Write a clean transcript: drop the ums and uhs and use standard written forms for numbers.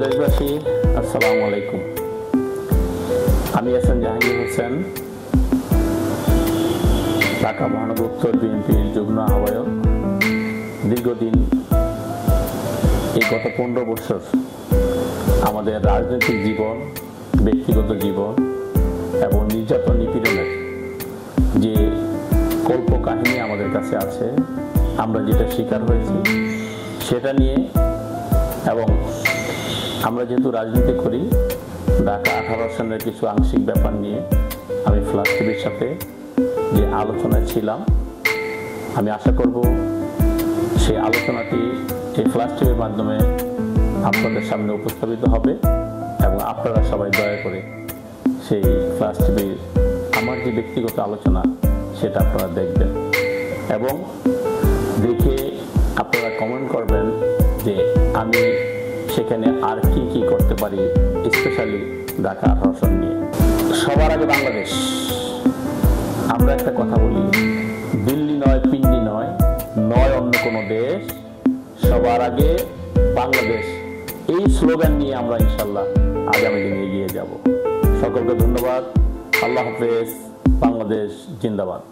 দেশবাসী, আসসালামু আলাইকুম। আমি এস এম জাহাঙ্গীর হোসেন, ঢাকা মহানগর উত্তর বিএনপির যুগ্ম আহ্বায়ক। দীর্ঘদিন এই গত 15 বছর আমাদের রাজনৈতিক জীবন, ব্যক্তিগত জীবন এবং নির্যাতন নিপীড়নের যে কল্পকাহিনী আমাদের কাছে আছে, আমরা যেটা শিকার হয়েছি সেটা নিয়ে, এবং আমরা যেহেতু রাজনীতি করি, ঢাকা 18 সনের কিছু আংশিক ব্যাপার নিয়ে আমি ফ্ল্যাশ টিভির সাথে যে আলোচনায় ছিলাম, আমি আশা করব সেই আলোচনাটি এই ফ্ল্যাশ টিভির মাধ্যমে আপনাদের সামনে উপস্থাপিত হবে এবং আপনারা সবাই দয়া করে সেই ফ্ল্যাশ টিভির আমার যে ব্যক্তিগত আলোচনা সেটা আপনারা দেখবেন এবং দেখে আপনারা কমেন্ট করবেন যে আমি সেখানে আর কি কি করতে পারি, স্পেশালি ঢাকা 18 সন নিয়ে। সবার আগে বাংলাদেশ। আমরা একটা কথা বলি, দিল্লি নয়, পিন্ডি নয়, নয় অন্য কোনো দেশ, সবার আগে বাংলাদেশ। এই স্লোগান নিয়ে আমরা ইনশাল্লাহ আগামী দিনে এগিয়ে যাব। সকলকে ধন্যবাদ। আল্লাহ হাফেজ। বাংলাদেশ জিন্দাবাদ।